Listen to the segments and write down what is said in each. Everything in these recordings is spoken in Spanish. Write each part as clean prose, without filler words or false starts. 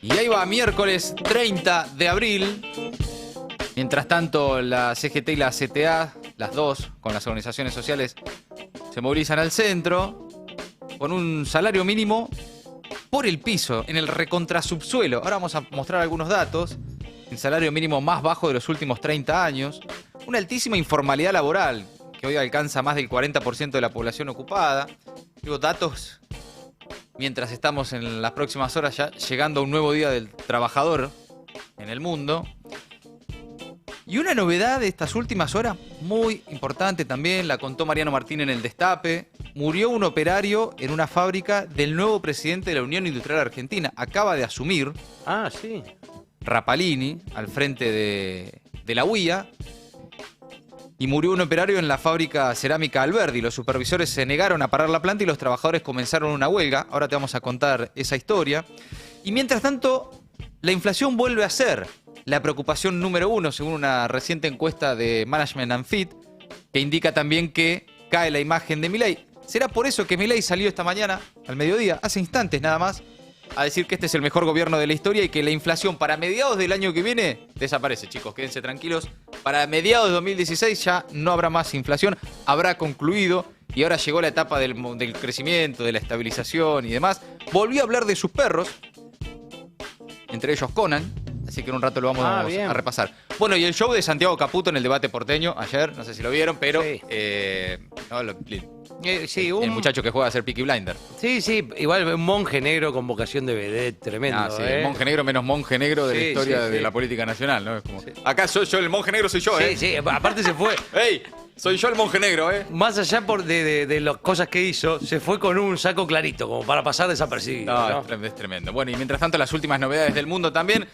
Y ahí va, miércoles 30 de abril. Mientras tanto, la CGT y la CTA, las dos, con las organizaciones sociales, se movilizan al centro con un salario mínimo por el piso, en el recontrasubsuelo. Ahora vamos a mostrar algunos datos. El salario mínimo más bajo de los últimos 30 años. Una altísima informalidad laboral, que hoy alcanza más del 40% de la población ocupada. Digo, datos mientras estamos en las próximas horas ya llegando a un nuevo día del trabajador en el mundo. Y una novedad de estas últimas horas, muy importante también, la contó Mariano Martín en El Destape. Murió un operario en una fábrica del nuevo presidente de la Unión Industrial Argentina. Acaba de asumir. Ah, sí. Rapalini, al frente de la UIA. Y murió un operario en la fábrica cerámica Alberdi. Los supervisores se negaron a parar la planta y los trabajadores comenzaron una huelga. Ahora te vamos a contar esa historia. Y mientras tanto, la inflación vuelve a ser la preocupación número uno, según una reciente encuesta de Management and Fit, que indica también que cae la imagen de Milei. ¿Será por eso que Milei salió esta mañana, al mediodía, hace instantes nada más, a decir que este es el mejor gobierno de la historia y que la inflación para mediados del año que viene desaparece, chicos? Quédense tranquilos. Para mediados de 2016 ya no habrá más inflación, habrá concluido y ahora llegó la etapa del crecimiento, de la estabilización y demás. Volvió a hablar de sus perros, entre ellos Conan, así que en un rato lo vamos a repasar. Bueno, y el show de Santiago Caputo en el debate porteño ayer, no sé si lo vieron, pero sí. Sí, el muchacho que juega a ser Peaky Blinder. Sí, igual un monje negro con vocación de vedette, tremendo. Sí, el monje negro menos monje negro de la historia de la política nacional, ¿no? Es como, acá soy yo, el monje negro soy yo, Sí, aparte se fue. ¡Ey! Soy yo el monje negro, Más allá de las cosas que hizo, se fue con un saco clarito, como para pasar desapercibido. No, es tremendo. Bueno, y mientras tanto, las últimas novedades del mundo también.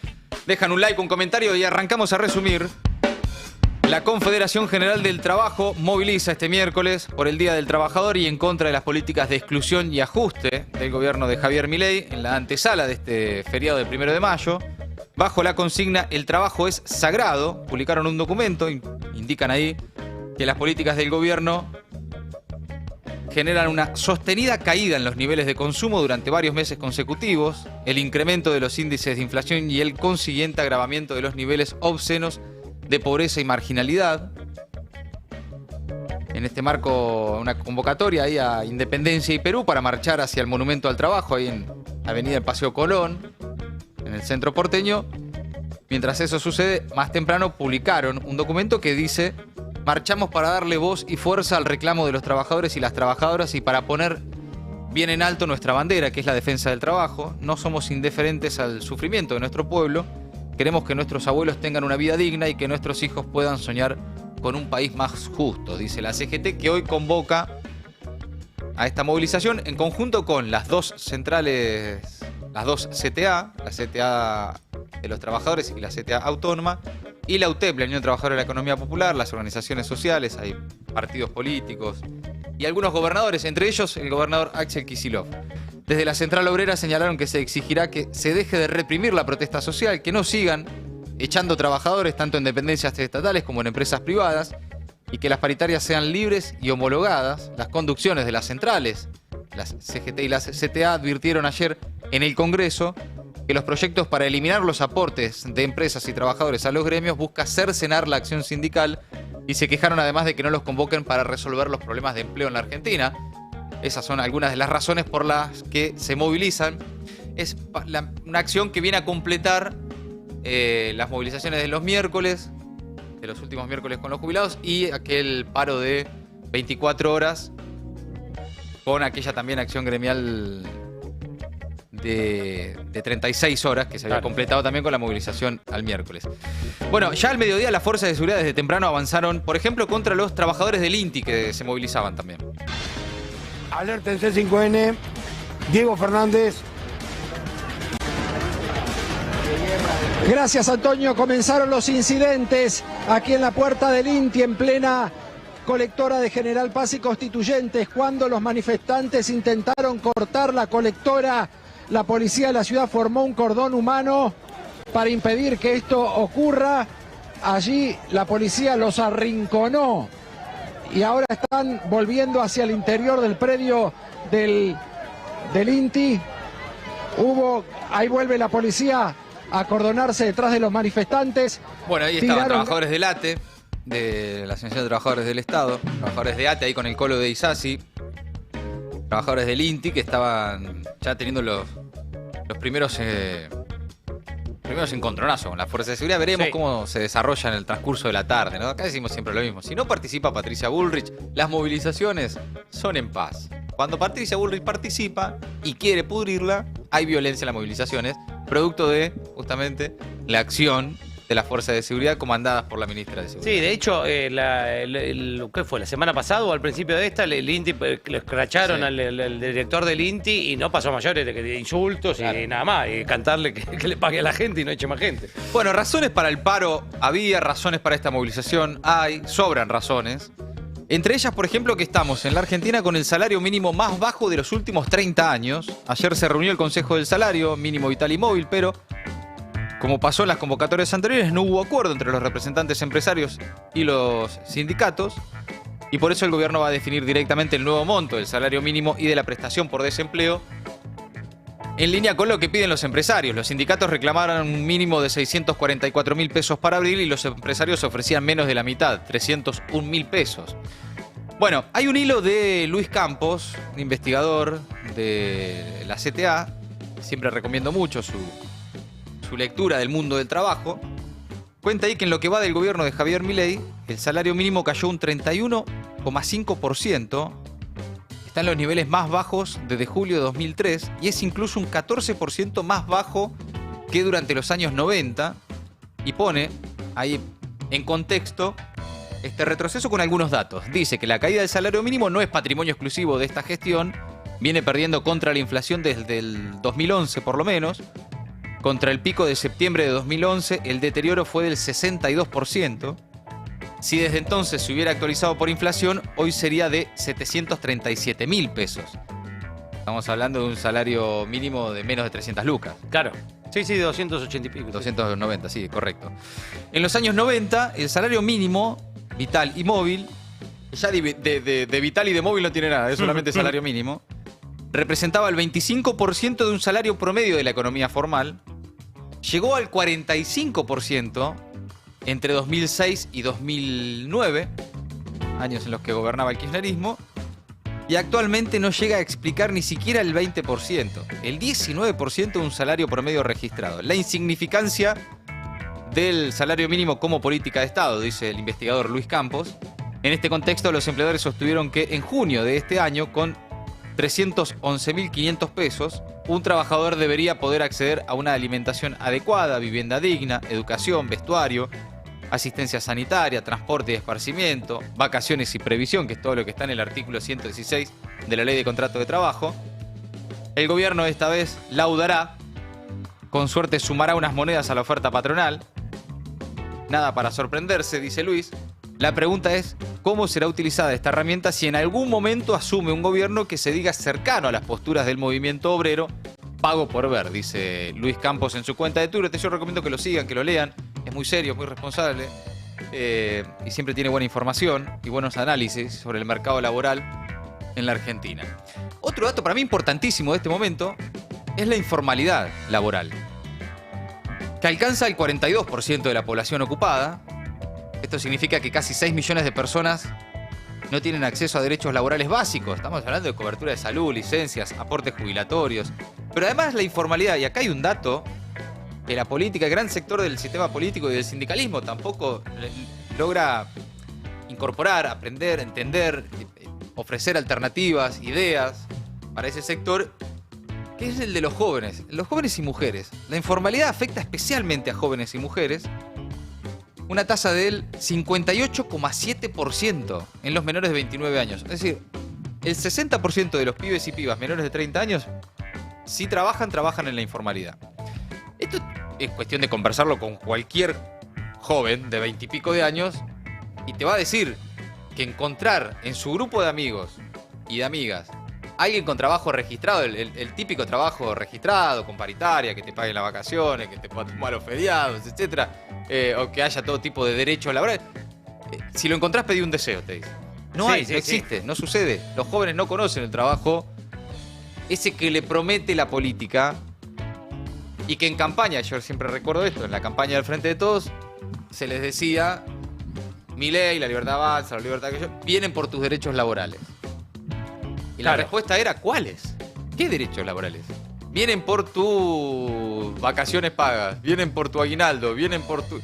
Dejan un like, un comentario y arrancamos a resumir. La Confederación General del Trabajo moviliza este miércoles por el Día del Trabajador y en contra de las políticas de exclusión y ajuste del gobierno de Javier Milei en la antesala de este feriado del 1 de mayo. Bajo la consigna "El trabajo es sagrado", publicaron un documento, indican ahí que las políticas del gobierno generan una sostenida caída en los niveles de consumo durante varios meses consecutivos, el incremento de los índices de inflación y el consiguiente agravamiento de los niveles obscenos de pobreza y marginalidad. En este marco, una convocatoria ahí a Independencia y Perú para marchar hacia el Monumento al Trabajo, ahí en Avenida del Paseo Colón, en el centro porteño. Mientras eso sucede, más temprano publicaron un documento que dice: marchamos para darle voz y fuerza al reclamo de los trabajadores y las trabajadoras y para poner bien en alto nuestra bandera, que es la defensa del trabajo. No somos indiferentes al sufrimiento de nuestro pueblo. Queremos que nuestros abuelos tengan una vida digna y que nuestros hijos puedan soñar con un país más justo, dice la CGT, que hoy convoca a esta movilización en conjunto con las dos centrales, las dos CTA, la CTA de los trabajadores y la CTA autónoma, y la UTEP, la Unión Trabajadora de la Economía Popular, las organizaciones sociales, hay partidos políticos y algunos gobernadores, entre ellos el gobernador Axel Kicillof. Desde la Central Obrera señalaron que se exigirá que se deje de reprimir la protesta social, que no sigan echando trabajadores tanto en dependencias estatales como en empresas privadas y que las paritarias sean libres y homologadas. Las conducciones de las centrales, las CGT y las CTA, advirtieron ayer en el Congreso que los proyectos para eliminar los aportes de empresas y trabajadores a los gremios busca cercenar la acción sindical y se quejaron además de que no los convoquen para resolver los problemas de empleo en la Argentina. Esas son algunas de las razones por las que se movilizan. Es una acción que viene a completar las movilizaciones de los miércoles, de los últimos miércoles con los jubilados, y aquel paro de 24 horas con aquella también acción gremial de 36 horas que se había completado también con la movilización al miércoles. Bueno, ya al mediodía las fuerzas de seguridad desde temprano avanzaron, por ejemplo, contra los trabajadores del INTI que se movilizaban también. Alerta en C5N, Diego Fernández. Gracias, Antonio. Comenzaron los incidentes aquí en la puerta del INTI en plena colectora de General Paz y Constituyentes. Cuando los manifestantes intentaron cortar la colectora, la policía de la ciudad formó un cordón humano para impedir que esto ocurra. Allí la policía los arrinconó y ahora están volviendo hacia el interior del predio del INTI. ahí vuelve la policía a acordonarse detrás de los manifestantes. Bueno, ahí estaban trabajadores del ATE, de la Asociación de Trabajadores del Estado, trabajadores de ATE ahí con el colo de Isasi, trabajadores del INTI que estaban ya teniendo los primeros encontronazos con la Fuerza de Seguridad. Veremos cómo se desarrolla en el transcurso de la tarde, ¿no? Acá decimos siempre lo mismo. Si no participa Patricia Bullrich, las movilizaciones son en paz. Cuando Patricia Bullrich participa y quiere pudrirla, hay violencia en las movilizaciones, producto de, justamente, la acción de las fuerzas de seguridad comandadas por la ministra de Seguridad. Sí, de hecho, ¿qué fue? ¿La semana pasada o al principio de esta? El INTI le escracharon al director del INTI y no pasó a mayores de insultos y nada más. Y cantarle que le pague a la gente y no eche más gente. Bueno, razones para el paro había, razones para esta movilización hay, sobran razones. Entre ellas, por ejemplo, que estamos en la Argentina con el salario mínimo más bajo de los últimos 30 años. Ayer se reunió el Consejo del Salario Mínimo Vital y Móvil, pero como pasó en las convocatorias anteriores, no hubo acuerdo entre los representantes empresarios y los sindicatos, y por eso el gobierno va a definir directamente el nuevo monto del salario mínimo y de la prestación por desempleo, en línea con lo que piden los empresarios. Los sindicatos reclamaron un mínimo de 644.000 pesos para abril y los empresarios ofrecían menos de la mitad, 301.000 pesos. Bueno, hay un hilo de Luis Campos, un investigador de la CTA, siempre recomiendo mucho su lectura del mundo del trabajo. Cuenta ahí que en lo que va del gobierno de Javier Milei, el salario mínimo cayó un 31,5%, está en los niveles más bajos desde julio de 2003 y es incluso un 14% más bajo que durante los años 90, y pone ahí en contexto este retroceso con algunos datos. Dice que la caída del salario mínimo no es patrimonio exclusivo de esta gestión, viene perdiendo contra la inflación desde el 2011 por lo menos. Contra el pico de septiembre de 2011, el deterioro fue del 62%. Si desde entonces se hubiera actualizado por inflación, hoy sería de 737.000 pesos. Estamos hablando de un salario mínimo de menos de 300 lucas. Claro. Sí, de 280 y pico. 290, sí, correcto. En los años 90, el salario mínimo, vital y móvil, ya de vital y de móvil no tiene nada, es solamente salario mínimo, representaba el 25% de un salario promedio de la economía formal. Llegó al 45% entre 2006 y 2009, años en los que gobernaba el kirchnerismo, y actualmente no llega a explicar ni siquiera el 20%, el 19% de un salario promedio registrado. La insignificancia del salario mínimo como política de Estado, dice el investigador Luis Campos. En este contexto, los empleadores sostuvieron que en junio de este año, con 311.500 pesos, un trabajador debería poder acceder a una alimentación adecuada, vivienda digna, educación, vestuario, asistencia sanitaria, transporte y esparcimiento, vacaciones y previsión, que es todo lo que está en el artículo 116 de la Ley de Contrato de Trabajo. El gobierno esta vez laudará, con suerte sumará unas monedas a la oferta patronal. Nada para sorprenderse, dice Luis. La pregunta es, ¿cómo será utilizada esta herramienta si en algún momento asume un gobierno que se diga cercano a las posturas del movimiento obrero? Pago por ver, dice Luis Campos en su cuenta de Twitter. Yo recomiendo que lo sigan, que lo lean. Es muy serio, muy responsable y siempre tiene buena información y buenos análisis sobre el mercado laboral en la Argentina. Otro dato para mí importantísimo de este momento es la informalidad laboral, que alcanza el 42% de la población ocupada. Esto significa que casi 6 millones de personas no tienen acceso a derechos laborales básicos. Estamos hablando de cobertura de salud, licencias, aportes jubilatorios. Pero además la informalidad, y acá hay un dato, que la política, el gran sector del sistema político y del sindicalismo tampoco logra incorporar, aprender, entender, ofrecer alternativas, ideas para ese sector, que es el de los jóvenes y mujeres. La informalidad afecta especialmente a jóvenes y mujeres. Una tasa del 58,7% en los menores de 29 años. Es decir, el 60% de los pibes y pibas menores de 30 años, si trabajan en la informalidad. Esto es cuestión de conversarlo con cualquier joven de 20 y pico de años y te va a decir que encontrar en su grupo de amigos y de amigas alguien con trabajo registrado, el típico trabajo registrado, con paritaria, que te paguen las vacaciones, que te puedan tomar los feriados, etcétera, o que haya todo tipo de derechos laborales. Si lo encontrás, pedí un deseo, te dice. No existe, no sucede. Los jóvenes no conocen el trabajo ese que le promete la política Y que en campaña, yo siempre recuerdo esto, en la campaña del Frente de Todos, se les decía, Milei, la libertad avanza, la libertad que yo, vienen por tus derechos laborales. Y la respuesta era, ¿cuáles? ¿Qué derechos laborales? Vienen por tus vacaciones pagas, vienen por tu aguinaldo, vienen por tu...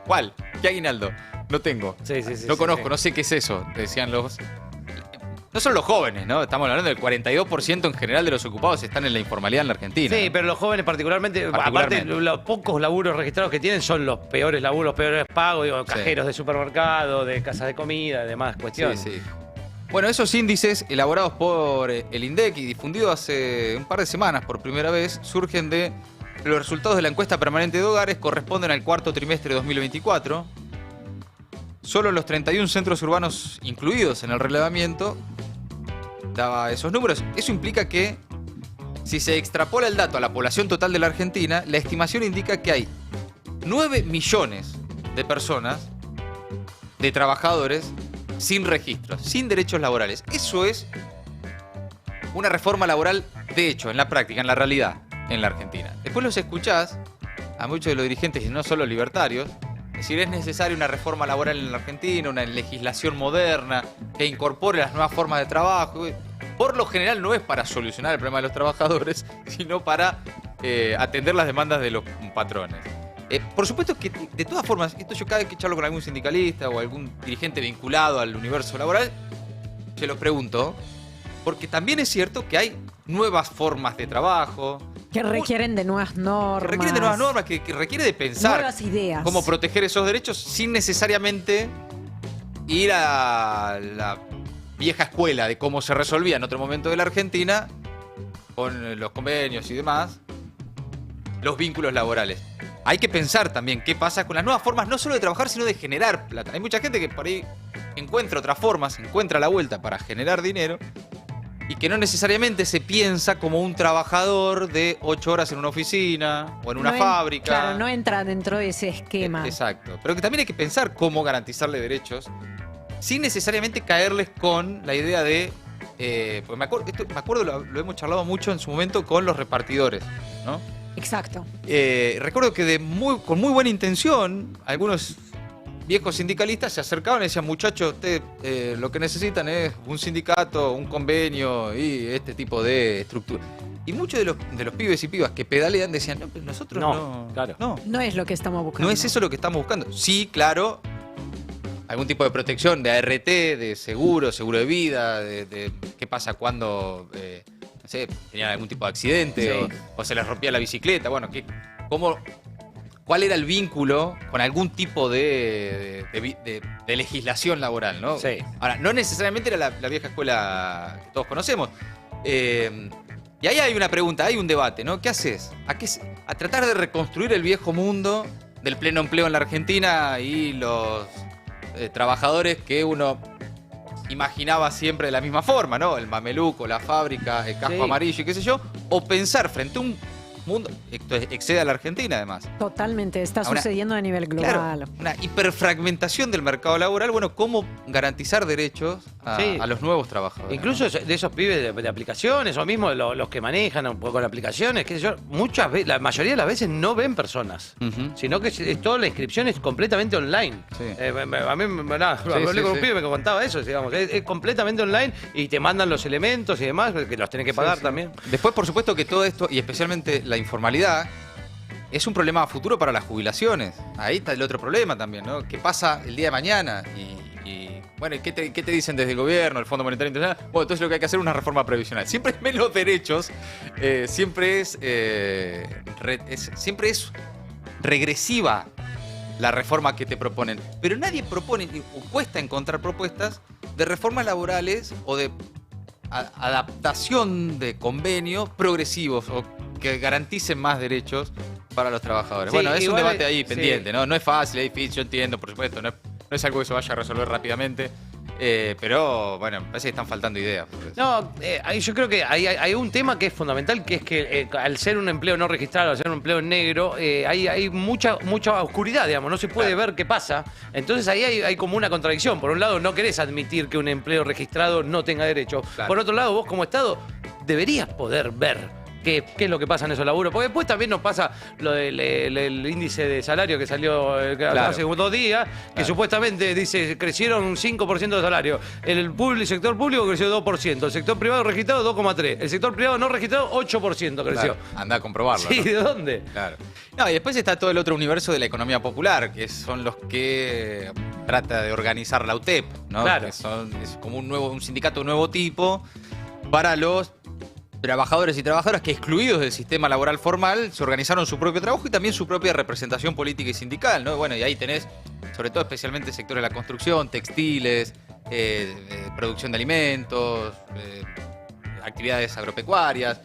¿Cuál? ¿Qué aguinaldo? No tengo. No conozco, no sé qué es eso, decían los... No son los jóvenes, ¿no? Estamos hablando del 42% en general de los ocupados están en la informalidad en la Argentina. Sí, pero los jóvenes particularmente, aparte los pocos laburos registrados que tienen son los peores laburos, los peores pagos, digo, cajeros de supermercado, de casas de comida y demás cuestiones. Sí. Bueno, esos índices elaborados por el INDEC y difundidos hace un par de semanas por primera vez, surgen de los resultados de la encuesta permanente de hogares, corresponden al cuarto trimestre de 2024. Solo los 31 centros urbanos incluidos en el relevamiento daba esos números. Eso implica que, si se extrapola el dato a la población total de la Argentina, la estimación indica que hay 9 millones de personas, de trabajadores, sin registros, sin derechos laborales. Eso es una reforma laboral, de hecho, en la práctica, en la realidad, en la Argentina. Después los escuchás a muchos de los dirigentes, y no solo libertarios, decir, es necesaria una reforma laboral en la Argentina, una legislación moderna que incorpore las nuevas formas de trabajo. Por lo general no es para solucionar el problema de los trabajadores, sino para atender las demandas de los patrones. Por supuesto que, de todas formas, esto yo cada vez que charlo con algún sindicalista o algún dirigente vinculado al universo laboral, se lo pregunto, porque también es cierto que hay nuevas formas de trabajo. Que requieren de nuevas normas. Que requieren de nuevas normas, que requiere de pensar nuevas ideas. Cómo proteger esos derechos sin necesariamente ir a la vieja escuela de cómo se resolvía en otro momento de la Argentina, con los convenios y demás, los vínculos laborales. Hay que pensar también qué pasa con las nuevas formas, no solo de trabajar, sino de generar plata. Hay mucha gente que por ahí encuentra otras formas, encuentra la vuelta para generar dinero y que no necesariamente se piensa como un trabajador de 8 horas en una oficina o en una fábrica. Claro, no entra dentro de ese esquema. Exacto. Pero que también hay que pensar cómo garantizarle derechos sin necesariamente caerles con la idea de... porque me acuerdo lo hemos charlado mucho en su momento con los repartidores, ¿no? Exacto. Recuerdo que con muy buena intención, algunos viejos sindicalistas se acercaban y decían, muchachos, ustedes lo que necesitan es un sindicato, un convenio y este tipo de estructura. Y muchos de los pibes y pibas que pedalean decían, no, pero nosotros no es lo que estamos buscando. No es eso lo que estamos buscando. Sí, claro, algún tipo de protección de ART, de seguro de vida, de qué pasa cuando... no sé, tenían algún tipo de accidente o se les rompía la bicicleta. Bueno, ¿cuál era el vínculo con algún tipo de legislación laboral, ¿no? Sí. Ahora, no necesariamente era la vieja escuela que todos conocemos. Y ahí hay una pregunta, hay un debate, ¿no? ¿Qué haces? ¿A tratar de reconstruir el viejo mundo del pleno empleo en la Argentina y los trabajadores que uno imaginaba siempre de la misma forma, ¿no? El mameluco, la fábrica, el casco amarillo y qué sé yo, o pensar frente a un mundo que excede a la Argentina, además. Totalmente, está sucediendo a nivel global. Claro, una hiperfragmentación del mercado laboral. Bueno, ¿cómo garantizar derechos a los nuevos trabajadores? Incluso de esos pibes de aplicaciones, o mismo los que manejan un poco con aplicaciones, qué sé yo, muchas veces, la mayoría de las veces no ven personas, sino que toda la inscripción es completamente online. Sí. A mí hablé con un pibe que me contaba eso, digamos, es completamente online y te mandan los elementos y demás, que los tenés que pagar también. Después, por supuesto que todo esto, y especialmente la informalidad, es un problema a futuro para las jubilaciones. Ahí está el otro problema también, ¿no? ¿Qué pasa el día de mañana? Y bueno, ¿qué te dicen desde el gobierno, el Fondo Monetario Internacional? Bueno, entonces lo que hay que hacer es una reforma previsional. Siempre es menos derechos, siempre es regresiva la reforma que te proponen. Pero nadie propone, o cuesta encontrar propuestas de reformas laborales o de adaptación de convenios progresivos o que garanticen más derechos para los trabajadores. Sí, bueno, es un debate ahí pendiente, ¿no? No es fácil, es difícil, yo entiendo, por supuesto, no es algo que se vaya a resolver rápidamente, pero bueno, me parece que están faltando ideas. No, yo creo que hay un tema que es fundamental, que es que al ser un empleo no registrado, al ser un empleo en negro, hay mucha oscuridad, digamos, no se puede ver qué pasa. Entonces ahí hay como una contradicción. Por un lado, no querés admitir que un empleo registrado no tenga derecho. Claro. Por otro lado, vos como Estado deberías poder ver qué es lo que pasa en esos laburos. Porque después también nos pasa lo del el índice de salario que salió hace 2 días, que supuestamente dice crecieron un 5% de salario. El sector público creció 2%, el sector privado registrado 2,3%, el sector privado no registrado 8% creció. Claro, anda a comprobarlo. Sí, ¿no? ¿de dónde? Claro. No, y después está todo el otro universo de la economía popular, que son los que trata de organizar la UTEP, ¿no? Claro. Que es como un sindicato de nuevo tipo para los trabajadores y trabajadoras que, excluidos del sistema laboral formal, se organizaron su propio trabajo y también su propia representación política y sindical, ¿no? Bueno, y ahí tenés, sobre todo especialmente sectores de la construcción, textiles, producción de alimentos, actividades agropecuarias,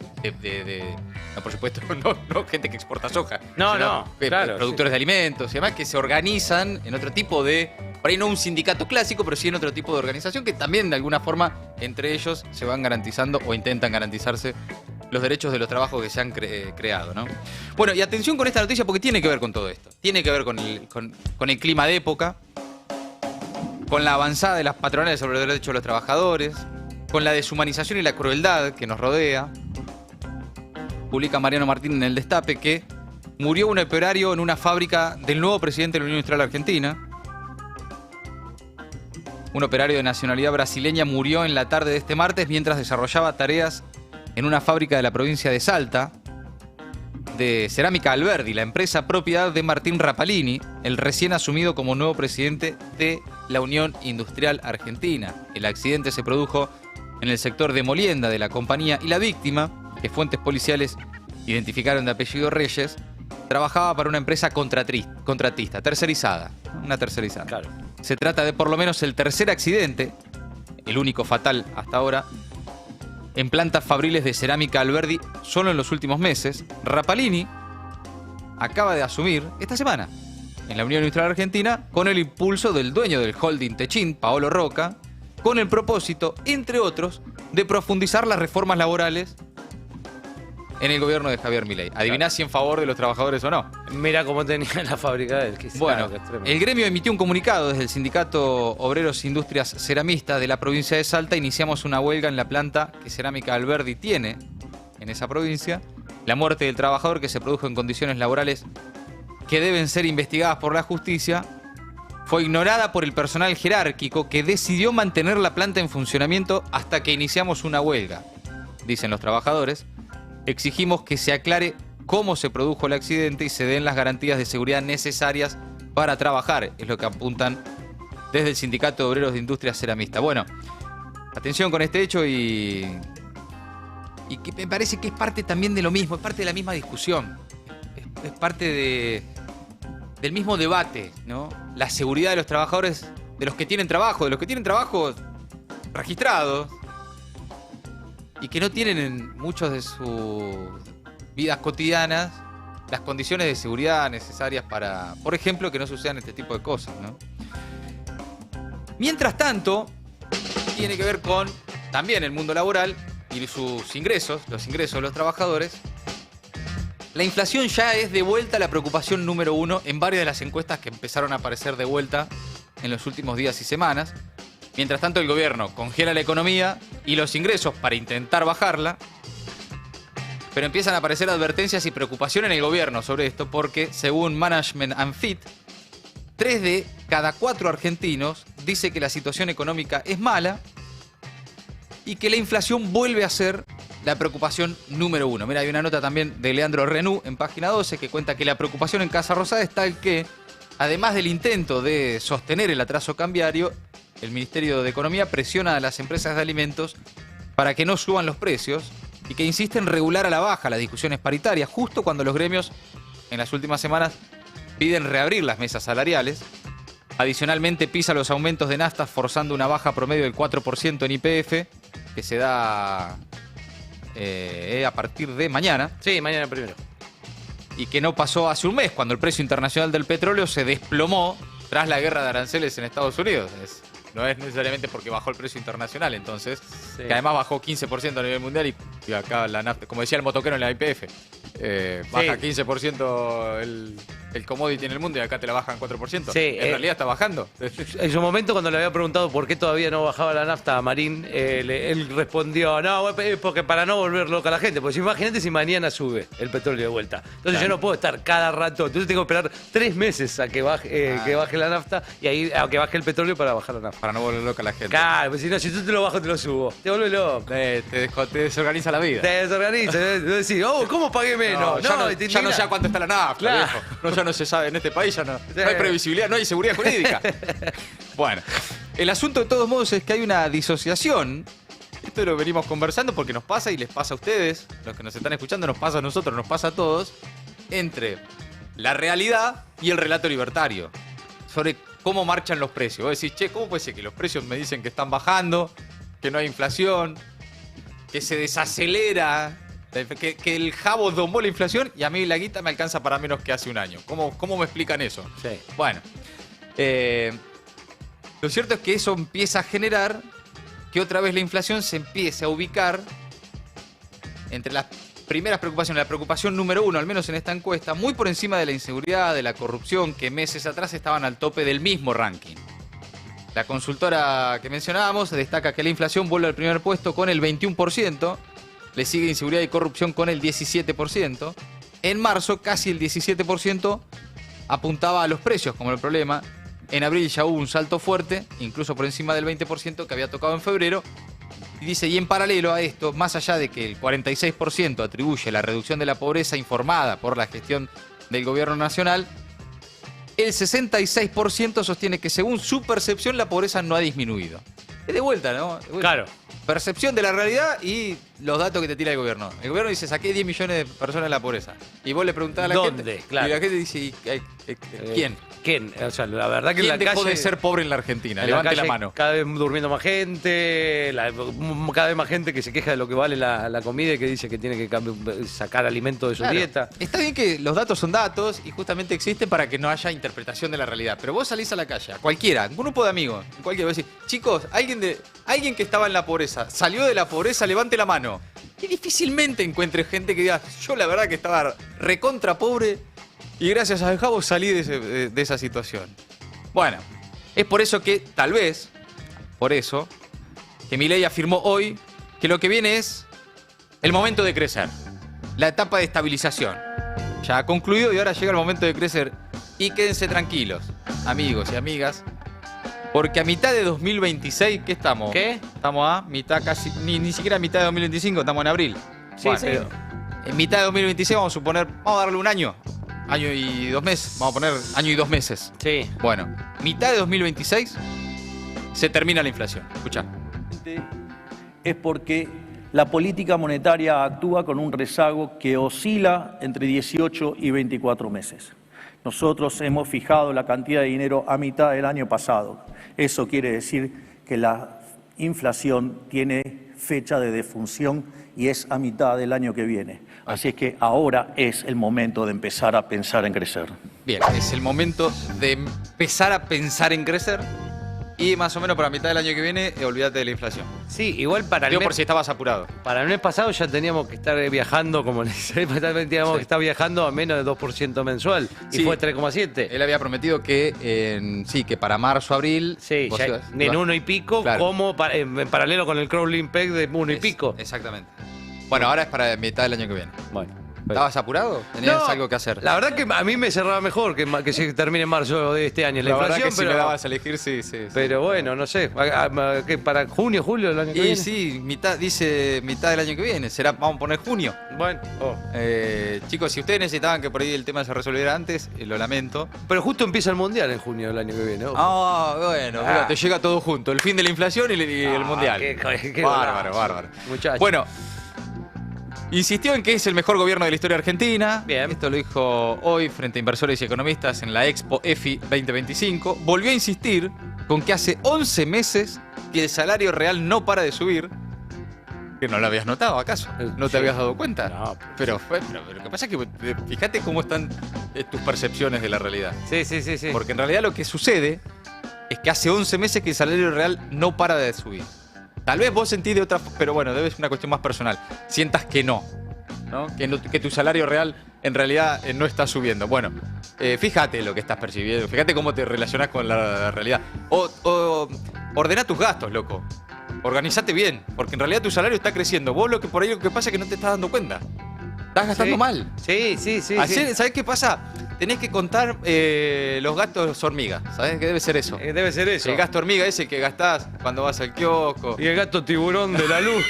no, por supuesto, no gente que exporta soja. No, claro, productores de alimentos y demás, que se organizan en otro tipo de, por ahí no un sindicato clásico, pero sí en otro tipo de organización, que también de alguna forma entre ellos se van garantizando o intentan garantizarse los derechos de los trabajos que se han creado, ¿no? Bueno, y atención con esta noticia porque tiene que ver con todo esto. Tiene que ver con el clima de época, con la avanzada de las patronales sobre los derechos de los trabajadores, con la deshumanización y la crueldad que nos rodea. Publica Mariano Martín en El Destape que murió un operario en una fábrica del nuevo presidente de la Unión Industrial Argentina. Un operario de nacionalidad brasileña murió en la tarde de este martes mientras desarrollaba tareas en una fábrica de la provincia de Salta de Cerámica Alberdi, la empresa propiedad de Martín Rapalini, el recién asumido como nuevo presidente de la Unión Industrial Argentina. El accidente se produjo en el sector de Molienda de la compañía y la víctima, que fuentes policiales identificaron de apellido Reyes, trabajaba para una empresa contratista, tercerizada, una tercerizada. Claro. Se trata de por lo menos el tercer accidente, el único fatal hasta ahora, en plantas fabriles de Cerámica Alberdi solo en los últimos meses. Rapalini acaba de asumir esta semana en la Unión Industrial Argentina con el impulso del dueño del holding Techin, Paolo Roca, con el propósito, entre otros, de profundizar las reformas laborales en el gobierno de Javier Milei. Adiviná si en favor de los trabajadores o no. Mira cómo tenía la fábrica de él. Bueno, el gremio emitió un comunicado desde el Sindicato Obreros Industrias Ceramistas de la provincia de Salta. Iniciamos una huelga en la planta que Cerámica Alberdi tiene en esa provincia. La muerte del trabajador, que se produjo en condiciones laborales que deben ser investigadas por la justicia, fue ignorada por el personal jerárquico que decidió mantener la planta en funcionamiento hasta que iniciamos una huelga, dicen los trabajadores. Exigimos que se aclare cómo se produjo el accidente y se den las garantías de seguridad necesarias para trabajar, es lo que apuntan desde el Sindicato de Obreros de Industrias Ceramistas. Bueno, atención con este hecho y que me parece que es parte también de lo mismo, es parte de la misma discusión, es parte del mismo debate, ¿no? La seguridad de los trabajadores, de los que tienen trabajo registrados, y que no tienen en muchos de sus vidas cotidianas las condiciones de seguridad necesarias para, por ejemplo, que no sucedan este tipo de cosas, ¿no? Mientras tanto, tiene que ver con también el mundo laboral y sus ingresos, los ingresos de los trabajadores. La inflación ya es de vuelta la preocupación número 1 en varias de las encuestas que empezaron a aparecer de vuelta en los últimos días y semanas. Mientras tanto, el gobierno congela la economía y los ingresos para intentar bajarla, pero empiezan a aparecer advertencias y preocupación en el gobierno sobre esto porque, según Management and Fit, 3 de cada 4 argentinos dice que la situación económica es mala y que la inflación vuelve a ser la preocupación número 1. Mira, hay una nota también de Leandro Renú en página 12 que cuenta que la preocupación en Casa Rosada es tal que, además del intento de sostener el atraso cambiario, el Ministerio de Economía presiona a las empresas de alimentos para que no suban los precios y que insiste en regular a la baja las discusiones paritarias, justo cuando los gremios en las últimas semanas piden reabrir las mesas salariales. Adicionalmente pisa los aumentos de naftas forzando una baja promedio del 4% en YPF, que se da a partir de mañana. Sí, mañana primero. Y que no pasó hace un mes, cuando el precio internacional del petróleo se desplomó tras la guerra de aranceles en Estados Unidos. No es necesariamente porque bajó el precio internacional, entonces, sí. Que además bajó 15% a nivel mundial y acá la nafta, como decía el motoquero en la YPF, baja 15% el commodity en el mundo y acá te la bajan 4%. Sí, en realidad está bajando. En su momento, cuando le había preguntado por qué todavía no bajaba la nafta a Marín, él respondió, no, es porque para no volver loca a la gente. Porque imagínate si mañana sube el petróleo de vuelta. Entonces yo no puedo estar cada rato. Entonces tengo que esperar 3 meses a que baje la nafta y ahí a que baje el petróleo para bajar la nafta. Para no volver loca a la gente. Claro, pues si tú te lo bajo, te lo subo. Te vuelve loco. Te desorganiza la vida. Te desorganiza. Decís, ¿cómo pagué menos? Ya no sé a cuánto está la nafta, Claro. viejo. Ya no se sabe en este país, no hay previsibilidad, no hay seguridad jurídica. Bueno, el asunto de todos modos es que hay una disociación. Esto lo venimos conversando porque nos pasa y les pasa a ustedes, los que nos están escuchando, nos pasa a nosotros, nos pasa a todos, entre la realidad y el relato libertario. Sobre cómo marchan los precios. Vos decís, che, ¿cómo puede ser que los precios me dicen que están bajando, que no hay inflación, que se desacelera, que el jabo domó la inflación y a mí la guita me alcanza para menos que hace un año? ¿Cómo me explican eso? Sí. Bueno, lo cierto es que eso empieza a generar que otra vez la inflación se empiece a ubicar entre las primeras preocupaciones. La preocupación número 1, al menos en esta encuesta, muy por encima de la inseguridad, de la corrupción, que meses atrás estaban al tope del mismo ranking. La consultora que mencionábamos destaca que la inflación vuelve al primer puesto con el 21%, le sigue inseguridad y corrupción con el 17%. En marzo, casi el 17% apuntaba a los precios como el problema. En abril ya hubo un salto fuerte, incluso por encima del 20% que había tocado en febrero. Y dice, y en paralelo a esto, más allá de que el 46% atribuye la reducción de la pobreza informada por la gestión del gobierno nacional, el 66% sostiene que según su percepción la pobreza no ha disminuido. Es de vuelta, ¿no? Claro. Percepción de la realidad y los datos que te tira el gobierno. El gobierno dice, saqué 10 millones de personas de la pobreza. Y vos le preguntás a la ¿dónde? gente. Claro. Y la gente dice, ¿quién? ¿Quién? O sea, la verdad que en ¿Quién la dejó calle, de ser pobre en la Argentina? en Levante la calle mano. Cada vez durmiendo más gente, cada vez más gente que se queja de lo que vale la comida y que dice que tiene que sacar alimento de su Claro. dieta. Está bien que los datos son datos y justamente existen para que no haya interpretación de la realidad. Pero vos salís a la calle, a cualquiera, un grupo de amigos, cualquiera, vos decís, chicos, alguien que estaba en la pobreza, salió de la pobreza, levante la mano. Y difícilmente encuentre gente que diga, yo la verdad que estaba recontra pobre y gracias al jabo salí de esa situación. Bueno, es por eso que, tal vez, que Milei afirmó hoy que lo que viene es el momento de crecer. La etapa de estabilización. Ya ha concluido y ahora llega el momento de crecer. Y quédense tranquilos, amigos y amigas, porque a mitad de 2026, ¿qué estamos? ¿Qué? Estamos a mitad casi, ni siquiera a mitad de 2025, estamos en abril. Sí, Bueno, sí. En mitad de 2026 vamos a suponer, vamos a darle un año y 2 meses, vamos a poner año y 2 meses. Sí. Bueno, mitad de 2026 se termina la inflación. Escuchá. Es porque la política monetaria actúa con un rezago que oscila entre 18 y 24 meses. Nosotros hemos fijado la cantidad de dinero a mitad del año pasado. Eso quiere decir que la inflación tiene fecha de defunción y es a mitad del año que viene. Así es que ahora es el momento de empezar a pensar en crecer. Bien, es el momento de empezar a pensar en crecer y más o menos para mitad del año que viene, olvídate de la inflación. Sí, igual para el Digo mes, por si estabas apurado. para el mes pasado ya teníamos que estar viajando, como teníamos que estar viajando a menos de 2% mensual. Y Sí. fue 3,7. Él había prometido que que para marzo, abril... Sí, vos ya ibas- en 1 y pico, Claro. como en paralelo con el crawling peg de 1 y pico. Exactamente. Bueno, ahora es para mitad del año que viene. Bueno. ¿Estabas apurado? ¿Tenías No, algo que hacer? La verdad que a mí me cerraba mejor que se termine en marzo de este año la verdad inflación, que si pero, me dabas a elegir, sí. pero bueno, no sé. ¿Qué, para junio, julio del año que Y viene? sí, dice mitad del año que viene. Vamos a poner junio. Bueno, Chicos, si ustedes necesitaban que por ahí el tema se resolviera antes, lo lamento. pero justo empieza el mundial en junio del año que viene. ojo. Bueno, mira, te llega todo junto. El fin de la inflación y el mundial. qué Bárbaro, golazo, bárbaro. muchacho. Bueno, insistió en que es el mejor gobierno de la historia argentina. Bien. Esto lo dijo hoy frente a inversores y economistas en la Expo EFI 2025. Volvió a insistir con que hace 11 meses que el salario real no para de subir. Que no lo habías notado, ¿acaso? ¿No te Sí. habías dado cuenta? No, Pero lo que pasa es que fíjate cómo están tus percepciones de la realidad. Sí. Porque en realidad lo que sucede es que hace 11 meses que el salario real no para de subir. Tal vez vos sentís de otra, pero bueno, debe ser una cuestión más personal. Sientas que no, ¿no? Que tu salario real en realidad no está subiendo. Bueno, fíjate lo que estás percibiendo, fíjate cómo te relacionás con la realidad. O ordena tus gastos, loco. Organizate bien, porque en realidad tu salario está creciendo. Vos lo que por ahí lo que pasa es que no te estás dando cuenta. Estás gastando mal. Sí. Ayer, ¿sabés qué pasa? Tenés que contar los gastos hormiga. ¿Sabés qué debe ser eso? Debe ser eso. El gasto hormiga es el que gastás cuando vas al kiosco. Y el gasto tiburón de la luz.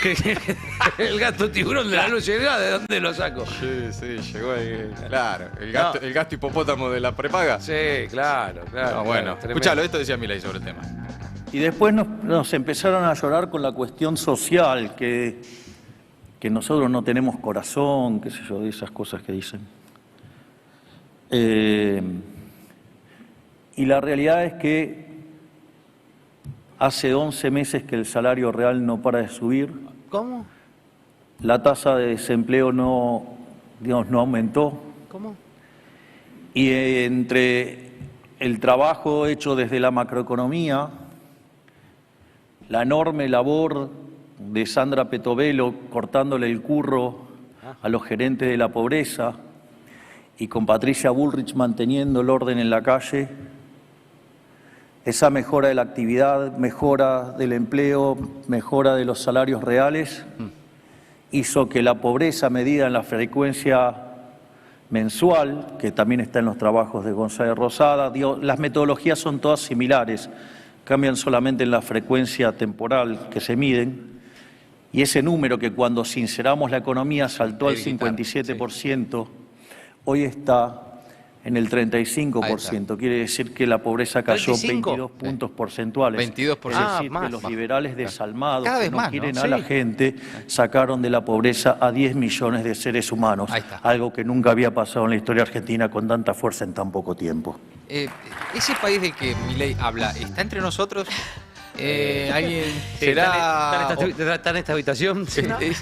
El gasto tiburón de la luz llega, ¿de dónde lo saco? Sí, llegó ahí. Claro, el gasto hipopótamo de la prepaga. Sí, claro. No, bueno, escuchalo, esto decía Milei sobre el tema. Y después nos empezaron a llorar con la cuestión social, que nosotros no tenemos corazón, qué sé yo, de esas cosas que dicen. Y la realidad es que hace 11 meses que el salario real no para de subir. ¿Cómo? La tasa de desempleo no aumentó. ¿Cómo? Y entre el trabajo hecho desde la macroeconomía, la enorme labor de Sandra Petovelo cortándole el curro a los gerentes de la pobreza y con Patricia Bullrich manteniendo el orden en la calle, esa mejora de la actividad, mejora del empleo, mejora de los salarios reales, hizo que la pobreza medida en la frecuencia mensual, que también está en los trabajos de González Rosada, las metodologías son todas similares, cambian solamente en la frecuencia temporal que se miden, y ese número que cuando sinceramos la economía saltó al 57%, hoy está en el 35%. Quiere decir que la pobreza cayó 22 puntos porcentuales. 22%. Es decir, que los liberales desalmados Cada que vez no más, quieren ¿no? a la gente sacaron de la pobreza a 10 millones de seres humanos. Algo que nunca había pasado en la historia argentina con tanta fuerza en tan poco tiempo. ¿Ese país del que Milei habla está entre nosotros? ¿Alguien será...? ¿Está en esta habitación? Sí.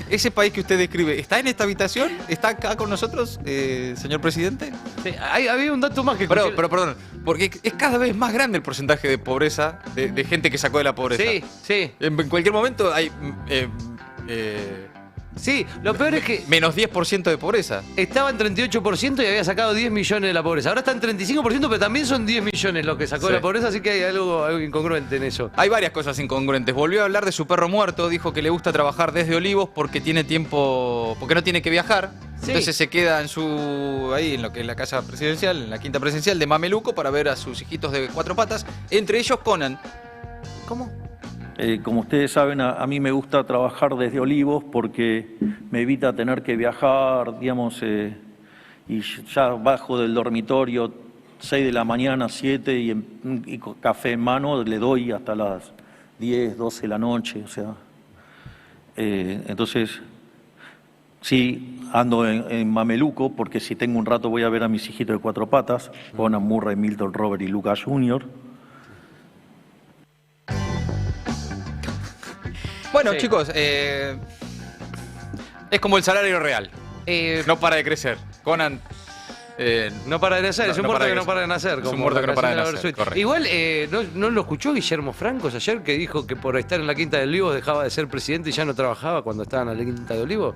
¿Ese país que usted describe está en esta habitación? ¿Está acá con nosotros, señor presidente? Sí, había un dato más que... Pero perdón, porque es cada vez más grande el porcentaje de pobreza, de gente que sacó de la pobreza. Sí. En cualquier momento hay... Sí, lo peor es que... menos 10% de pobreza. Estaba en 38% y había sacado 10 millones de la pobreza. Ahora está en 35%, pero también son 10 millones los que sacó de la pobreza, así que hay algo incongruente en eso. Hay varias cosas incongruentes. Volvió a hablar de su perro muerto, dijo que le gusta trabajar desde Olivos porque tiene tiempo, porque no tiene que viajar. Sí. Entonces se queda ahí en lo que es la casa presidencial, en la quinta presidencial de Mameluco, para ver a sus hijitos de 4 patas, entre ellos Conan. ¿Cómo? Como ustedes saben, a mí me gusta trabajar desde Olivos porque me evita tener que viajar, digamos, y ya bajo del dormitorio 6 de la mañana, 7 y con café en mano le doy hasta las 10, 12 de la noche, o sea. Entonces, sí, ando en Mameluco porque si tengo un rato voy a ver a mis hijitos de 4 patas, Conan, Murray, Milton, Robert y Lucas Jr. Bueno, chicos, es como el salario real. No para de crecer. Conan... no para de nacer, es un muerto que no para de nacer. Es un muerto que no para de nacer, correcto. Igual, ¿no lo escuchó Guillermo Francos ayer que dijo que por estar en la Quinta de Olivos dejaba de ser presidente y ya no trabajaba cuando estaban en la Quinta de Olivos?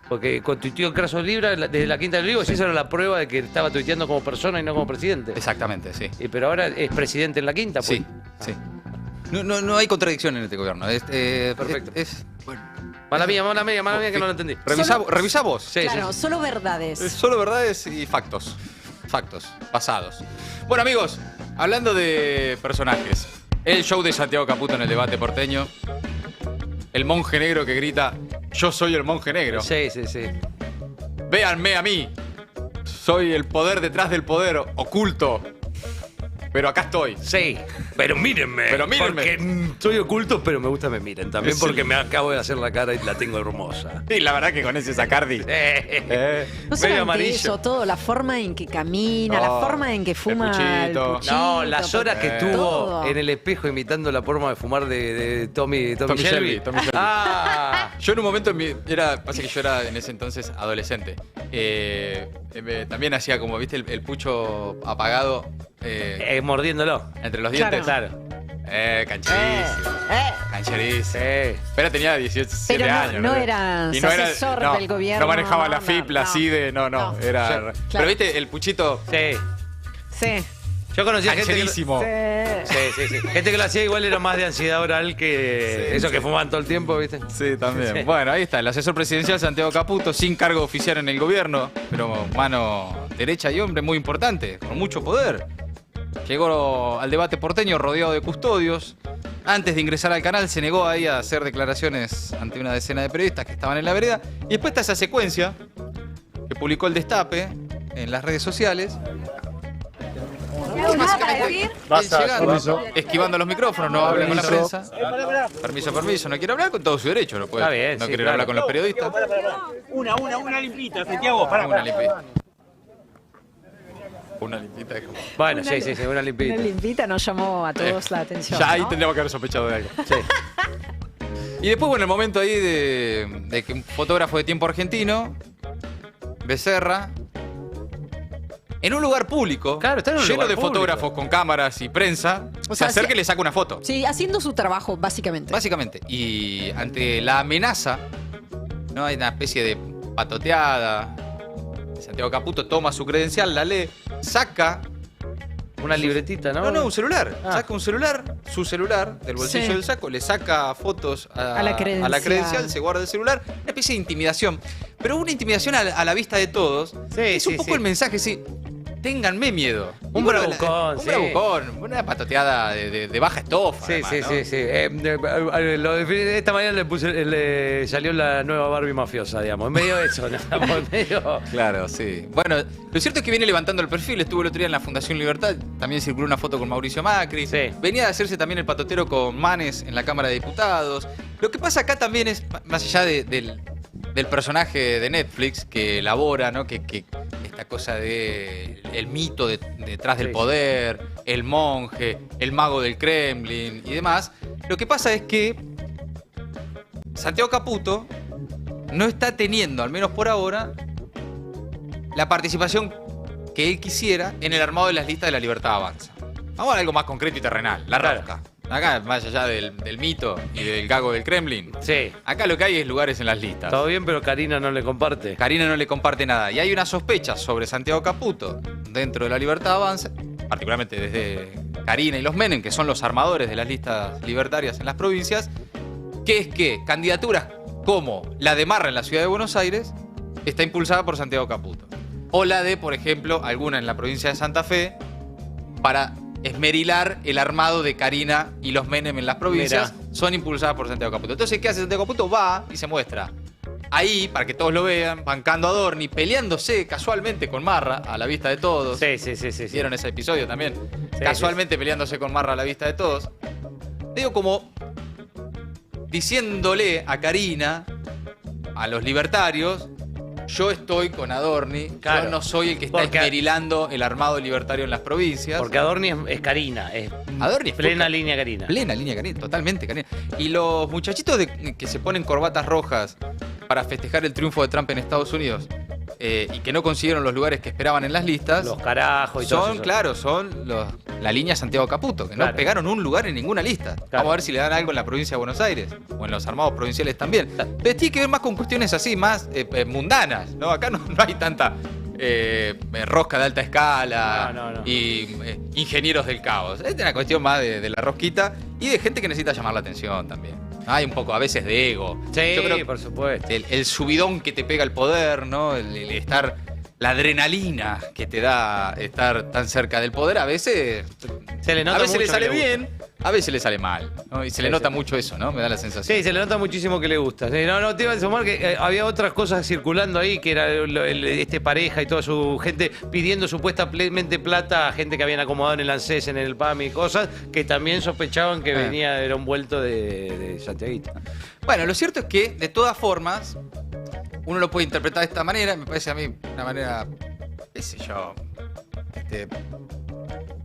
Porque constituyó Craso Libra desde la Quinta de Olivos y esa era la prueba de que estaba tuiteando como persona y no como presidente. Exactamente, sí. Pero ahora es presidente en la Quinta, pues. Sí. No hay contradicción en este gobierno. Perfecto. Bueno. Mala mía que no lo entendí. Revisa vos. Sí, claro, solo verdades. Solo verdades y factos. Factos, basados. Bueno, amigos, hablando de personajes. El show de Santiago Caputo en el debate porteño. El monje negro que grita, yo soy el monje negro. Sí. Véanme a mí. Soy el poder detrás del poder, oculto. Pero acá estoy. Sí, pero mírenme. Porque soy oculto, pero me gusta que me miren. También porque me acabo de hacer la cara y la tengo hermosa. Sí, la verdad que con ese Sacardi. No solamente eso, todo, la forma en que camina, la forma en que fuma el puchito. No, las horas que tuvo en el espejo imitando la forma de fumar de Tommy Shelby. Yo en un momento, pasa que yo era en ese entonces adolescente. También hacía como, viste, el pucho apagado. Mordiéndolo. Entre los dientes. Claro. Cancherísimo. Cancherísimo. Pero tenía 17 Pero años. no era asesor del gobierno. No manejaba la FIP, la CIDE, no. Era. Claro. Pero viste, el puchito. Sí. Yo conocía gente que, Cancherísimo. sí. Gente que lo hacía igual era más de ansiedad oral que eso que fumaban todo el tiempo, ¿viste? Sí, también. Sí. Bueno, ahí está, el asesor presidencial Santiago Caputo, sin cargo oficial en el gobierno, pero mano derecha y hombre muy importante, con mucho poder. Llegó al debate porteño rodeado de custodios. Antes de ingresar al canal se negó ahí a hacer declaraciones ante una decena de periodistas que estaban en la vereda. Y después está esa secuencia que publicó el Destape en las redes sociales. Básicamente, llegando, esquivando los micrófonos, no hablen con la prensa. Permiso, no quiere hablar con todo su derecho, no puede. Está bien, no sí, quiere claro. hablar con los periodistas. Una limpita, Santiago, Una limpita. Una limpita. Bueno, sí, una limpita. Una limpita nos llamó a todos la atención. Ya ahí ¿no? tendríamos que haber sospechado de algo. Sí. Y después, bueno, el momento ahí de que un fotógrafo de Tiempo Argentino, Becerra, en un lugar público, Claro, está en un lleno lugar de público. fotógrafos con cámaras y prensa, O se sea, acerca sí- y le saca una foto. Sí, haciendo su trabajo, básicamente. Básicamente. Y ante la amenaza, ¿no? Hay una especie de patoteada. Santiago Caputo toma su credencial, la lee, saca. Una libretita, ¿no? No, un celular. Ah. Saca un celular, su celular, del bolsillo Sí. del saco, le saca fotos A la credencial. se guarda el celular. Una especie de intimidación. Pero una intimidación a la vista de todos. Sí, Es un sí, poco sí. el mensaje, sí. Ténganme miedo. Un Y bueno, bravucón, un sí. bravucón, una patoteada de baja estofa. Sí, además, ¿no? sí. Lo definí de esta manera, le salió la nueva Barbie mafiosa, digamos. En medio de eso, ¿no? En medio... Claro, sí. Bueno, lo cierto es que viene levantando el perfil. Estuvo el otro día en la Fundación Libertad. También circuló una foto con Mauricio Macri. Sí. Venía de hacerse también el patotero con Manes en la Cámara de Diputados. Lo que pasa acá también es, más allá del personaje de Netflix que elabora, ¿no? Que esta cosa de el mito detrás del Sí. poder, el monje, el mago del Kremlin y demás. Lo que pasa es que Santiago Caputo no está teniendo, al menos por ahora, la participación que él quisiera en el armado de las listas de La Libertad Avanza. Vamos a algo más concreto y terrenal, la Claro. rosca. Acá, más allá del mito y del gago del Kremlin, Sí. acá lo que hay es lugares en las listas. Todo bien, pero Karina no le comparte. Karina no le comparte nada. Y hay una sospecha sobre Santiago Caputo dentro de La Libertad Avanza, particularmente desde Karina y los Menem, que son los armadores de las listas libertarias en las provincias, que es que candidaturas como la de Marra en la ciudad de Buenos Aires está impulsada por Santiago Caputo. O la de, por ejemplo, alguna en la provincia de Santa Fe, para esmerilar el armado de Karina y los Menem en las provincias, son impulsadas por Santiago Caputo. Entonces, ¿qué hace Santiago Caputo? Va y se muestra ahí, para que todos lo vean, bancando a Adorni, peleándose casualmente con Marra, a la vista de todos. Sí. ¿Vieron ese episodio también? Sí, Casualmente peleándose con Marra a la vista de todos. Digo, como diciéndole a Karina, a los libertarios, yo estoy con Adorni, Claro. yo no soy el que está Porque- esmerilando el armado libertario en las provincias. Porque Adorni es Karina, es Adorni es plena poca- línea Karina. Plena línea Karina, totalmente Karina. Y los muchachitos que se ponen corbatas rojas para festejar el triunfo de Trump en Estados Unidos y que no consiguieron los lugares que esperaban en las listas, Los carajos y todo son, eso. claro, la línea Santiago Caputo, que no Claro. pegaron un lugar en ninguna lista. Vamos a ver si le dan algo en la provincia de Buenos Aires o en los armados provinciales también. Pero tiene que ver más con cuestiones así, más mundanas, ¿no? Acá no hay tanta rosca de alta escala No. y ingenieros del caos. Es una cuestión más de la rosquita y de gente que necesita llamar la atención también. Hay un poco a veces de ego. Sí, Yo creo por supuesto. el subidón que te pega el poder, ¿no? El estar, la adrenalina que te da estar tan cerca del poder, a veces Se le nota a veces mucho le que sale le gusta. bien, a veces le sale mal, ¿no? Y se le Sí, nota sí. mucho eso, ¿no? Me da la sensación. Sí, se le nota muchísimo que le gusta. Sí, no, te iba a sumar que había otras cosas circulando ahí, que era este pareja y toda su gente pidiendo supuestamente plata a gente que habían acomodado en el ANSES, en el PAMI y cosas, que también sospechaban que era un vuelto de Santiaguito. Bueno, lo cierto es que, de todas formas, uno lo puede interpretar de esta manera, me parece a mí una manera, qué sé yo,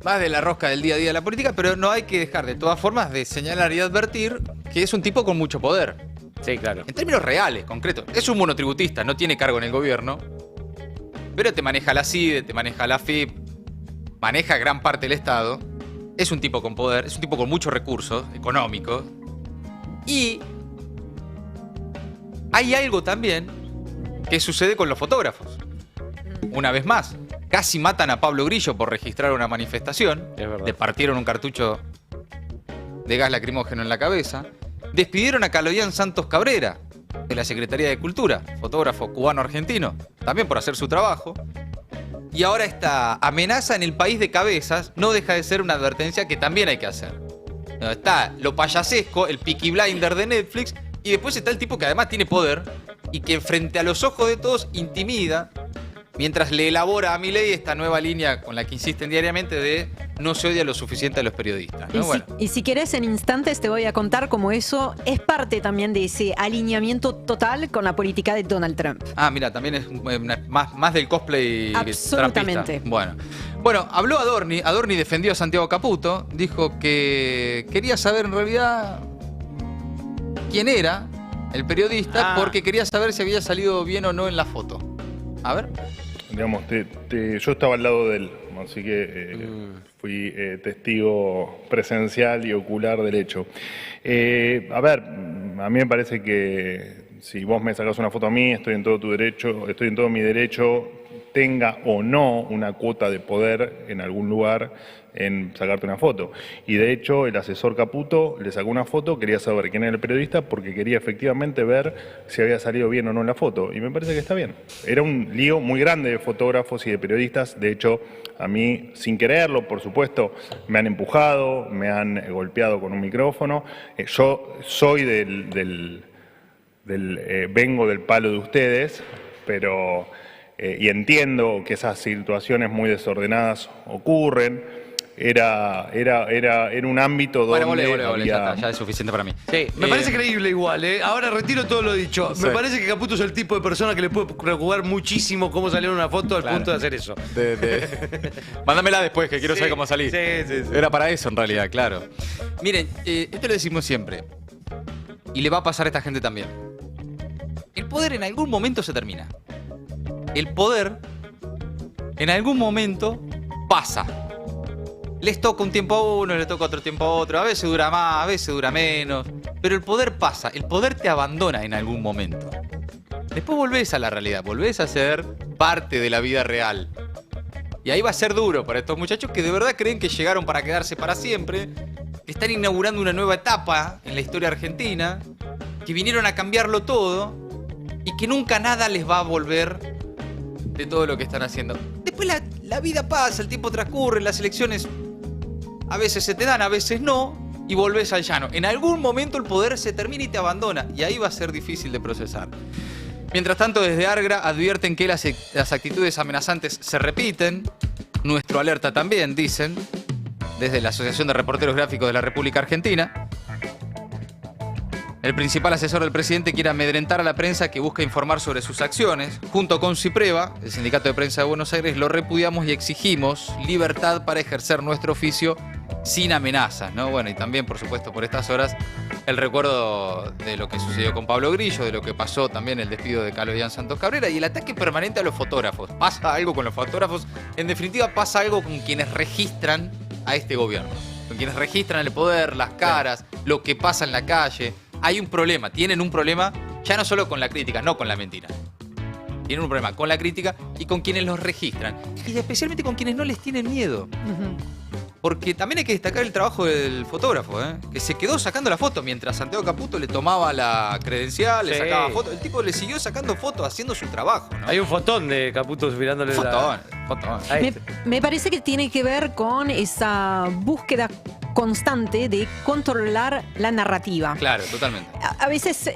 más de la rosca del día a día de la política, pero no hay que dejar, de todas formas, de señalar y advertir que es un tipo con mucho poder. Sí, claro. En términos reales, concretos. Es un monotributista, no tiene cargo en el gobierno, pero te maneja la CIDE, te maneja la FIP, maneja gran parte del Estado. es un tipo con poder, es un tipo con muchos recursos económicos. Y hay algo también que sucede con los fotógrafos. Una vez más, casi matan a Pablo Grillo por registrar una manifestación. Le partieron un cartucho de gas lacrimógeno en la cabeza. Despidieron a Caloyan Santos Cabrera de la Secretaría de Cultura, fotógrafo cubano-argentino, también por hacer su trabajo. Y ahora esta amenaza en el país de cabezas no deja de ser una advertencia que también hay que hacer. Está lo payasesco, el Peaky Blinder de Netflix, y después está el tipo que además tiene poder y que frente a los ojos de todos intimida, mientras le elabora a Milei esta nueva línea con la que insisten diariamente de no se odia lo suficiente a los periodistas, ¿no? Y si querés, en instantes te voy a contar cómo eso es parte también de ese alineamiento total con la política de Donald Trump. Ah, mira, también es más del cosplay absolutamente trumpista. Bueno, habló Adorni. Adorni defendió a Santiago Caputo. Dijo que quería saber en realidad quién era el periodista porque quería saber si había salido bien o no en la foto. A ver. Digamos, yo estaba al lado de él, así que fui testigo presencial y ocular del hecho. A ver, a mí me parece que si vos me sacás una foto a mí, estoy en todo tu derecho, estoy en todo mi derecho, tenga o no una cuota de poder en algún lugar en sacarte una foto. Y de hecho el asesor Caputo le sacó una foto, quería saber quién era el periodista porque quería efectivamente ver si había salido bien o no en la foto. Y me parece que está bien. Era un lío muy grande de fotógrafos y de periodistas. De hecho, a mí, sin quererlo, por supuesto, me han empujado, me han golpeado con un micrófono. Yo soy vengo del palo de ustedes, pero y entiendo que esas situaciones muy desordenadas ocurren. Era un ámbito donde había... ya es suficiente para mí. Sí, me parece creíble igual, ¿eh? Ahora retiro todo lo dicho. Sí. Me parece que Caputo es el tipo de persona que le puede preocupar muchísimo cómo salió en una foto al punto de hacer eso. Mándamela después, que quiero saber cómo salí. Sí. Era para eso, en realidad, claro. Miren, esto lo decimos siempre. Y le va a pasar a esta gente también. El poder en algún momento se termina. El poder en algún momento pasa. Les toca un tiempo a uno, les toca otro tiempo a otro. A veces dura más, a veces dura menos. Pero el poder pasa, el poder te abandona en algún momento. Después volvés a la realidad, volvés a ser parte de la vida real. Y ahí va a ser duro para estos muchachos que de verdad creen que llegaron para quedarse para siempre, que están inaugurando una nueva etapa en la historia argentina, que vinieron a cambiarlo todo y que nunca nada les va a volver de todo lo que están haciendo. Después la vida pasa, el tiempo transcurre, las elecciones a veces se te dan, a veces no, y volvés al llano. En algún momento el poder se termina y te abandona, y ahí va a ser difícil de procesar. Mientras tanto, desde Argra advierten que las actitudes amenazantes se repiten. Nuestro alerta también, dicen, desde la Asociación de Reporteros Gráficos de la República Argentina. El principal asesor del presidente quiere amedrentar a la prensa que busca informar sobre sus acciones. Junto con CIPREVA, el Sindicato de Prensa de Buenos Aires, lo repudiamos y exigimos libertad para ejercer nuestro oficio sin amenazas, ¿no? Bueno, y también, por supuesto, por estas horas, el recuerdo de lo que sucedió con Pablo Grillo, de lo que pasó también el despido de Caloyan Santos Cabrera y el ataque permanente a los fotógrafos. Pasa algo con los fotógrafos, en definitiva pasa algo con quienes registran a este gobierno, con quienes registran el poder, las caras, lo que pasa en la calle. Hay un problema, tienen un problema ya no solo con la crítica, no con la mentira. Tienen un problema con la crítica y con quienes los registran. Y especialmente con quienes no les tienen miedo. Porque también hay que destacar el trabajo del fotógrafo, que se quedó sacando la foto mientras Santiago Caputo le tomaba la credencial, le sacaba fotos. El tipo le siguió sacando fotos, haciendo su trabajo, ¿no? Hay un fotón de Caputo mirándole fotón. Me parece que tiene que ver con esa búsqueda constante de controlar la narrativa. Claro, totalmente. A veces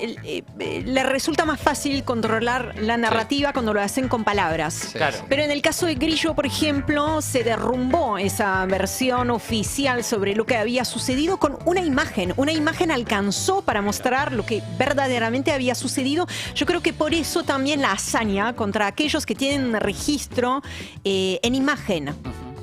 le resulta más fácil controlar la narrativa cuando lo hacen con palabras. Claro. Pero en el caso de Grillo, por ejemplo, se derrumbó esa versión oficial sobre lo que había sucedido con una imagen. Una imagen alcanzó para mostrar lo que verdaderamente había sucedido. Yo creo que por eso también la hazaña contra aquellos que tienen registro en imagen.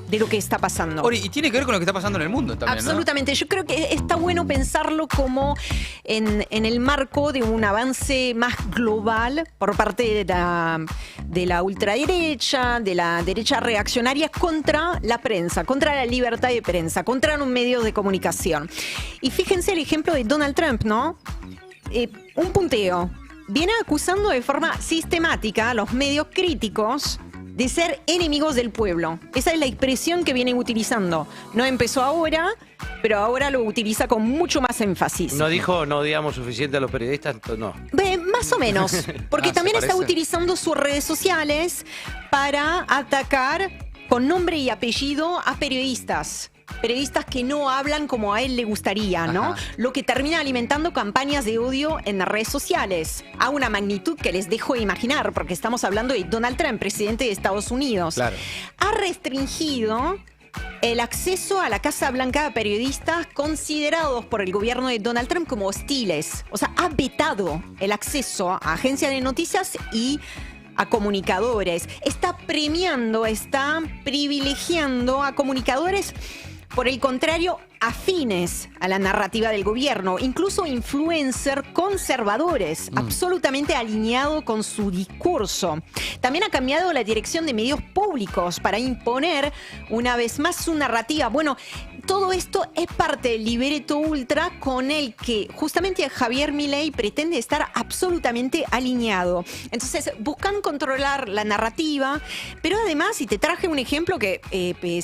de lo que está pasando. Ori, y tiene que ver con lo que está pasando en el mundo también, Absolutamente. Yo creo que está bueno pensarlo como en el marco de un avance más global por parte de la ultraderecha, de la derecha reaccionaria contra la prensa, contra la libertad de prensa, contra los medios de comunicación. Y fíjense el ejemplo de Donald Trump, ¿no? Un punteo. Viene acusando de forma sistemática a los medios críticos de ser enemigos del pueblo. Esa es la expresión que vienen utilizando. No empezó ahora, pero ahora lo utiliza con mucho más énfasis. No dijo no odiamos suficiente a los periodistas, no. Más o menos, porque también está utilizando sus redes sociales para atacar con nombre y apellido a periodistas. Periodistas que no hablan como a él le gustaría, ¿no? Ajá. Lo que termina alimentando campañas de odio en las redes sociales a una magnitud que les dejo imaginar, porque estamos hablando de Donald Trump, presidente de Estados Unidos. Claro. Ha restringido el acceso a la Casa Blanca a periodistas considerados por el gobierno de Donald Trump como hostiles. O sea, ha vetado el acceso a agencias de noticias y a comunicadores. Está premiando, está privilegiando a comunicadores, por el contrario, afines a la narrativa del gobierno, incluso influencers conservadores, absolutamente alineado con su discurso. También ha cambiado la dirección de medios públicos para imponer una vez más su narrativa. Bueno, todo esto es parte del libreto ultra con el que justamente Javier Milei pretende estar absolutamente alineado. Entonces, buscan controlar la narrativa, pero además, y te traje un ejemplo que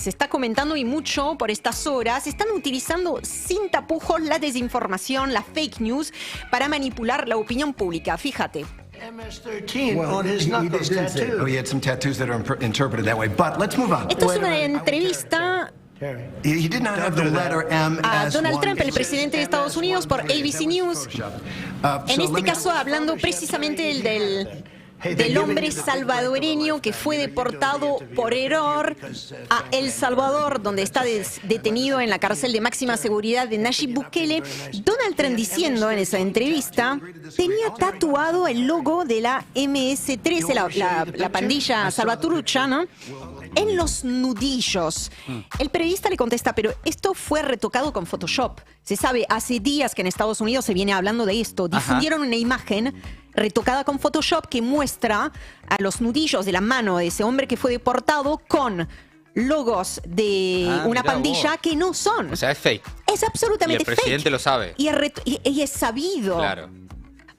se está comentando y mucho por estas horas, están utilizando sin tapujos la desinformación, la fake news, para manipular la opinión pública. Fíjate. Esta es una entrevista a Donald Trump, el presidente de Estados Unidos, por ABC News. En este caso, hablando precisamente del hombre salvadoreño que fue deportado por error a El Salvador, donde está detenido en la cárcel de máxima seguridad de Nayib Bukele. Donald Trump diciendo en esa entrevista, tenía tatuado el logo de la MS-13, la pandilla salvatrucha, ¿no?, en los nudillos. El periodista le contesta, pero esto fue retocado con Photoshop. Se sabe, hace días que en Estados Unidos se viene hablando de esto. Difundieron una imagen retocada con Photoshop que muestra a los nudillos de la mano de ese hombre que fue deportado con logos de una pandilla que no son. O sea, es fake. Es absolutamente fake. Y el presidente lo sabe. Y es sabido. Claro.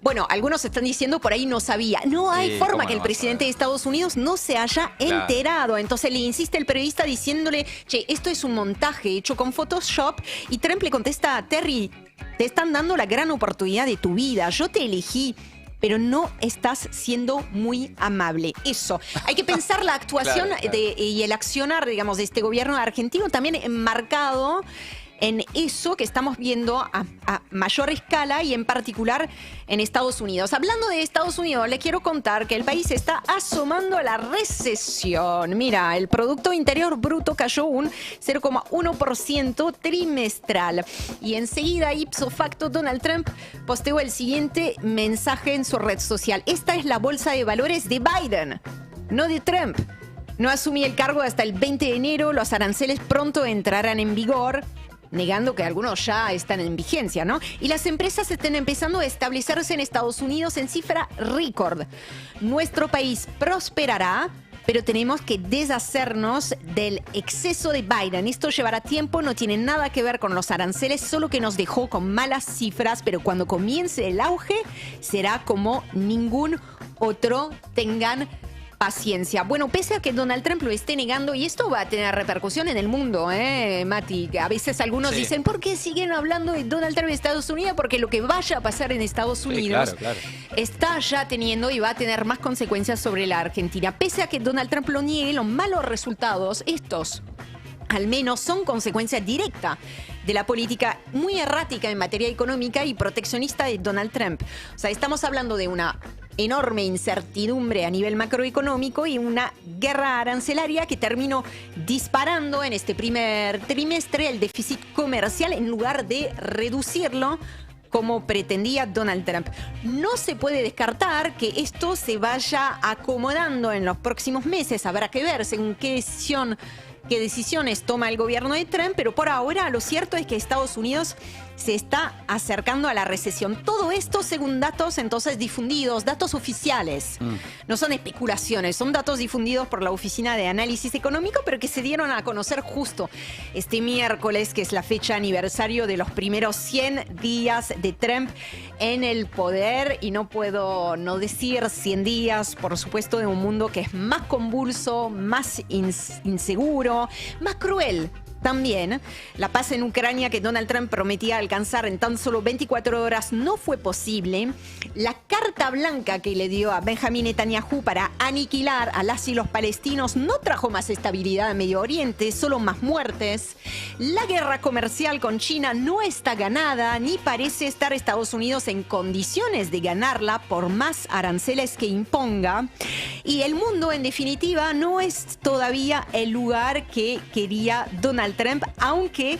Bueno, algunos están diciendo por ahí no sabía. No hay forma que el presidente de Estados Unidos no se haya enterado. Entonces le insiste el periodista diciéndole, che, esto es un montaje hecho con Photoshop. Y Trump le contesta a Terry, te están dando la gran oportunidad de tu vida. Yo te elegí, pero no estás siendo muy amable. Eso. Hay que pensar la actuación y el accionar, digamos, de este gobierno argentino también enmarcado en eso que estamos viendo a mayor escala y en particular en Estados Unidos. Hablando de Estados Unidos, les quiero contar que el país está asomando a la recesión. Mira, el Producto Interior Bruto cayó un 0,1% trimestral. Y enseguida, ipso facto, Donald Trump posteó el siguiente mensaje en su red social. Esta es la bolsa de valores de Biden, no de Trump. No asumí el cargo hasta el 20 de enero. Los aranceles pronto entrarán en vigor, negando que algunos ya están en vigencia, ¿no? Y las empresas están empezando a establecerse en Estados Unidos en cifra récord. Nuestro país prosperará, pero tenemos que deshacernos del exceso de Biden. Esto llevará tiempo, no tiene nada que ver con los aranceles, solo que nos dejó con malas cifras, pero cuando comience el auge será como ningún otro. Tengan paciencia. Bueno, pese a que Donald Trump lo esté negando, y esto va a tener repercusión en el mundo, Mati. A veces algunos dicen, ¿por qué siguen hablando de Donald Trump en Estados Unidos? Porque lo que vaya a pasar en Estados Unidos está ya teniendo y va a tener más consecuencias sobre la Argentina. Pese a que Donald Trump lo niegue, los malos resultados, estos al menos son consecuencia directa de la política muy errática en materia económica y proteccionista de Donald Trump. O sea, estamos hablando de una enorme incertidumbre a nivel macroeconómico y una guerra arancelaria que terminó disparando en este primer trimestre el déficit comercial en lugar de reducirlo como pretendía Donald Trump. No se puede descartar que esto se vaya acomodando en los próximos meses. Habrá que ver según qué decisión qué decisiones toma el gobierno de Trump, pero por ahora lo cierto es que Estados Unidos se está acercando a la recesión. Todo esto según datos entonces difundidos, datos oficiales. No son especulaciones, son datos difundidos por la Oficina de Análisis Económico, pero que se dieron a conocer justo este miércoles, que es la fecha aniversario de los primeros 100 días de Trump en el poder. Y no puedo no decir 100 días, por supuesto, de un mundo que es más convulso, más inseguro, más cruel. También, la paz en Ucrania que Donald Trump prometía alcanzar en tan solo 24 horas no fue posible. La carta blanca que le dio a Benjamín Netanyahu para aniquilar a las y los palestinos no trajo más estabilidad en Medio Oriente, solo más muertes. La guerra comercial con China no está ganada, ni parece estar Estados Unidos en condiciones de ganarla por más aranceles que imponga. Y el mundo, en definitiva, no es todavía el lugar que quería Donald Trump, aunque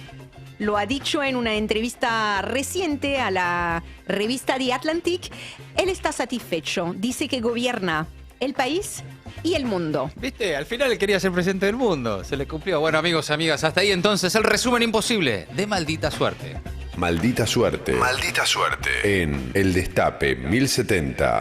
lo ha dicho en una entrevista reciente a la revista The Atlantic, él está satisfecho, dice que gobierna el país y el mundo. ¿Viste? Al final él quería ser presidente del mundo, se le cumplió. Bueno, amigos, amigas, hasta ahí entonces el resumen imposible de Maldita Suerte. Maldita Suerte. Maldita Suerte. En El Destape 1070.